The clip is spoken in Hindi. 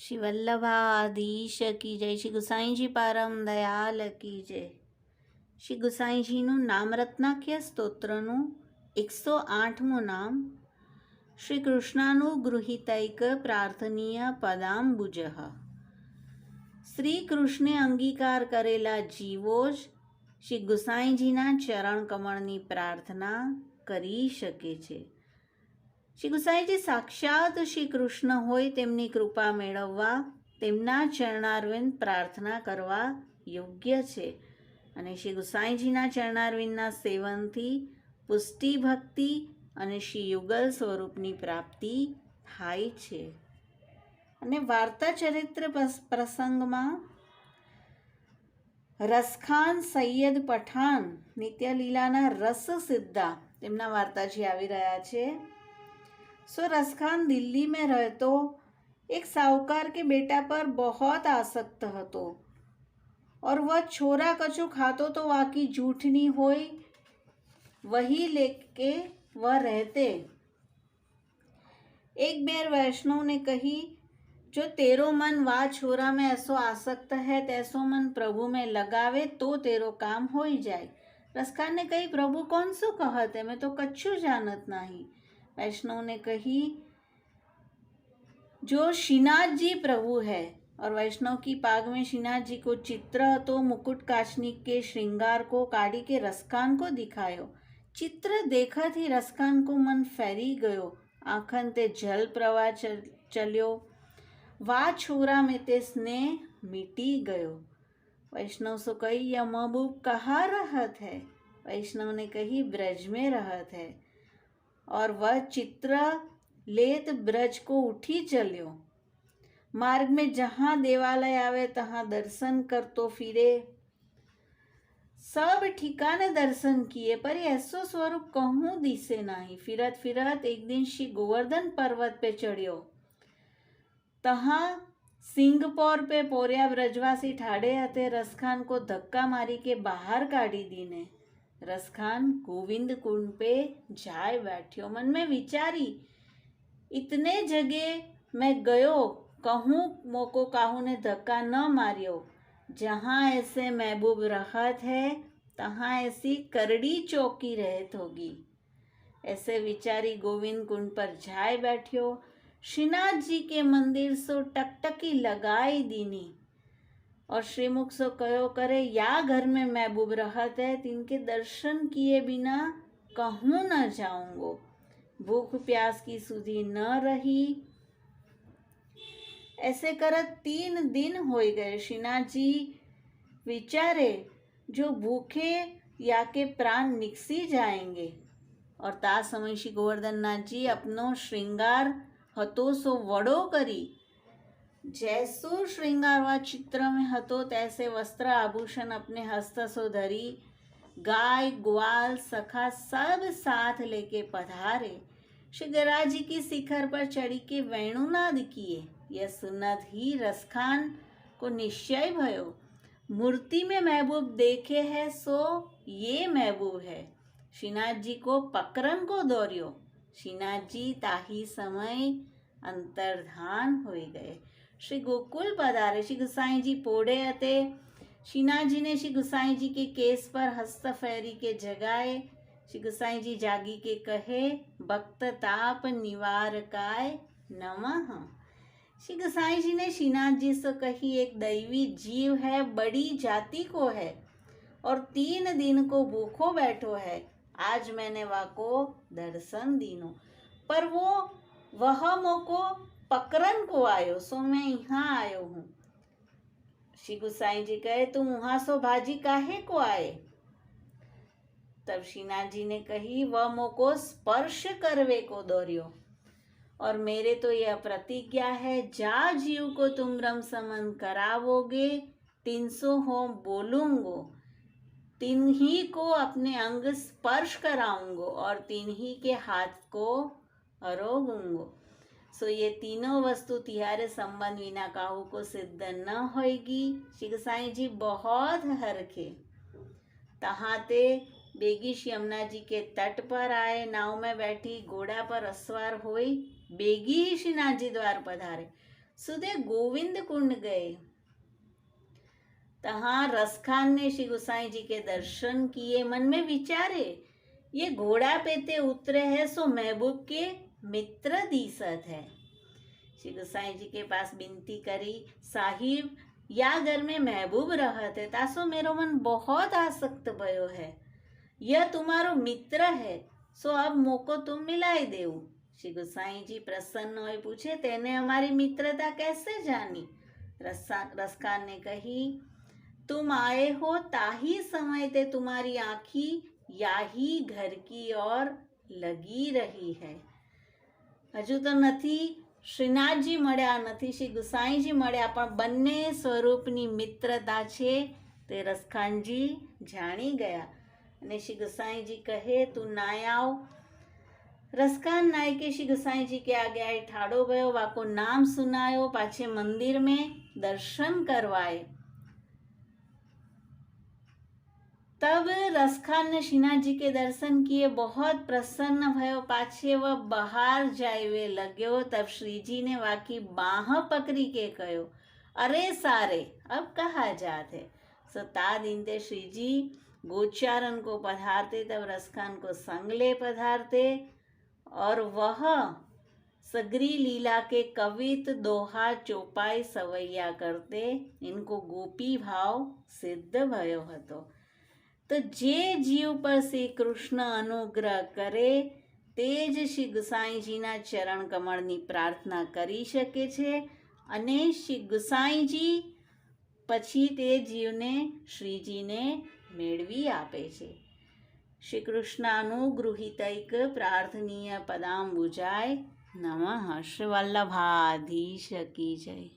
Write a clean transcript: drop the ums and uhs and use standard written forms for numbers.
श्री વલ્લભાધીશ કી જય. શ્રી ગુસાઈજી પારમ દયાલ કી જય. શ્રી ગુસાઈજીનું નામરત્નાખ્ય સ્તોત્રનું 108મું નામ. શ્રી કૃષ્ણાનું ગૃહિતૈક પ્રાર્થનીય પદાંબુજ. શ્રી કૃષ્ણે અંગીકાર કરેલા જીવો જ શ્રી ગુસાઈજીના ચરણ કમળની પ્રાર્થના કરી શકે છે. શ્રી ગુસાઈજી સાક્ષાત શ્રી કૃષ્ણ હોય તેમની કૃપા મેળવવા તેમના ચરણારવિંદ પ્રાર્થના કરવા યોગ્ય છે. અને શ્રી ગુસાઈજીના ચરણારવિંદના સેવનથી પુષ્ટિ ભક્તિ અને શ્રી યુગલ સ્વરૂપની પ્રાપ્તિ થાય છે. અને વાર્તા ચરિત્ર પ્રસંગમાં રસખાન સૈયદ પઠાણ નિત્યલીલાના રસ સિદ્ધા તેમના વાર્તાજી આવી રહ્યા છે. सो रसखान दिल्ली में रहतो एक साहूकार के बेटा पर बहुत आसक्त हतो और वह छोरा कछु खातो तो वाकी जूठनी होई वही लेके वह रहते. एक बेर वैष्णव ने कही, जो तेरो मन वा छोरा में ऐसो आसक्त है तैसो मन प्रभु में लगावे तो तेरो काम हो ही जाए. रसखान ने कही, प्रभु कौन सो कहत है, मैं तो कछु जानत नहीं. वैष्णव ने कही, जो श्रीनाथ जी प्रभु है. और वैष्णव की पाग में श्रीनाथ जी को चित्र तो मुकुट काचनी के श्रृंगार को काढ़ी के रसखान को दिखायो. चित्र देखत ही रसखान को मन फैरी गयो. आँखन ते जल प्रवाह चल्यो. वा छोरा में ते स्नेह मिटी गयो. वैष्णव सो कही, यह महबूब कहाँ रहत है. वैष्णव ने कही, ब्रज में रहत है. और वह चित्र लेत ब्रज को उठी चल्यो. मार्ग में जहाँ देवालय आवे तहाँ दर्शन करतो फिरे. सब ठिकाने दर्शन किए पर ऐसो स्वरूप कहूँ दिसे नहीं. फिरत फिरत एक दिन श्री गोवर्धन पर्वत पे चढ़ियो. तहाँ सिंहपौर पे पोरिया ब्रजवासी ठाड़े हते. रसखान को धक्का मारी के बाहर काढ़ी दीने. रसखान गोविंद कुंड पे जाए बैठ्यो. मन में विचारी, इतने जगह मैं गयो, कहूँ मोको काहू ने धक्का न मारियो. जहाँ ऐसे महबूब रहत है तहाँ ऐसी करड़ी चौकी रहत होगी. ऐसे विचारी गोविंद कुंड पर जाए बैठ्यो. श्रीनाथ जी के मंदिर सो टकटकी लगाई दीनी और श्रीमुख सो कयो करे, या घर में महबूब रहत है तिनके दर्शन किए बिना कहूँ न जाऊंगो. भूख प्यास की सुधी न रही. ऐसे करत 3 दिन हो गए. श्रीनाथ जी विचारे, जो भूखे या के प्राण निकसी जाएंगे. और ता समय श्री गोवर्धन नाथ जी अपनो श्रृंगार हतो सो वड़ो करी. जैसो श्रृंगार व चित्र में हतो तैसे वस्त्र आभूषण अपने हस्त सो धरी. गाय ग्वाल सखा सब साथ लेके पधारे. श्री गराज जी की शिखर पर चढ़ी के वेणुनाद किए. यह सुनत ही रसखान को निश्चय भयो, मूर्ति में महबूब देखे है सो ये महबूब है. श्रीनाथ जी को पकड़न को दौड़ियो. श्रीनाथ जी ताही समय अंतर्धान हो गए. श्री गोकुल पधारे. श्री गुसाई जी पोड़े हते. श्रीनाथ जी ने श्री गुसाई जी के केस पर हस्त फेरी के जगाए. श्री गुसाई जी जागी के कहे, भक्त ताप निवारकाय नमः. श्री गुसाई जी ने श्रीनाथ जी से कही, एक दैवी जीव है, बड़ी जाति को है और 3 दिन को भूखो बैठो है. आज मैंने वाको दर्शन दीनो, पर वह मोको पकड़न को आयो सो मैं यहाँ आयो हूँ. श्री गुसाई जी कहे, तुम वहां सो भाजी काहे को आए. तब श्रीनाथ जी ने कही, वह मोको स्पर्श करवे को दौड़ियो और मेरे तो यह प्रतिज्ञा है, जा जीव को तुम ब्रह्म समन करावोगे 300 हो बोलूंगो. 3 ही को अपने अंग स्पर्श कराऊंगो और 3 ही के हाथ को अरोगूंगो. सो ये तीनों वस्तु तिहारे संबंध विना काहू को सिद्ध न होएगी. श्री गोसाई जी बहुत हरखे. तहाँ ते बेगिश यमुना जी के तट पर आए. नाव में बैठी घोड़ा पर अस्वार होई बेगी ही श्रीनाथ जी द्वार पधारे. सुधे गोविंद कुंड गए। तहाँ रसखान ने श्री गोसाई जी के दर्शन किए, मन में विचारे ये घोड़ा पे ते उतरे है सो महबूब के मित्र दीसत है। श्री गोसाई जी के पास विनती करी, साहिब या घर में महबूब रहत है, तासो मेरो मन बहुत आसक्त भयो है, यह तुम्हारो मित्र है, सो अब मोको तुम मिलाई देऊ। श्री गोसाई जी प्रसन्न हुए, पूछे तेने हमारी मित्रता कैसे जानी। रसखान ने कही, तुम आए हो ताही समय ते तुम्हारी आँखी याही घर की ओर लगी रही है। हजू तो નથી શ્રીનાથજી મળ્યા, નથી શ્રી ગુસાઈજી મળ્યા, પણ બંને સ્વરૂપની મિત્રતા છે તે રસખાનજી જાણી ગયા। અને શ્રી ગુસાઈજી કહે તું નાય આવ। રસખાન નાયકે श्री गुसाईजी के आगे आए, ठाड़ो भयो, वाको नाम सुनायो, पाछे मंदिर में दर्शन करवाए। तब रसखान ने श्रीनाथ जी के दर्शन किए, बहुत प्रसन्न भयो, पाछे वह बाहर जाए लग्यो। तब श्री जी ने वाकी बाह पकड़ी के कहो, अरे सारे अब कहाँ जाते। सो ता दिन ते श्री जी गोचारण को पधारते, तब रसखान को संग ले पधारते और वह सगरी लीला के कवित दोहा चौपाई सवैया करते। इनको गोपी भाव सिद्ध भयो हतो। तो जे जीव पर श्री कृष्ण अनुग्रह करे ते ज श्री गुसाईजीना चरण कमळनी प्रार्थना करी शके छे अने श्री गुसाईजी पछी ते जीवने श्रीजीने मेळवी आपे छे। श्री कृष्णानुगृहीतैक प्रार्थनीय पदाम्बुजाय नमः। श्री वल्लभाधीश की जय।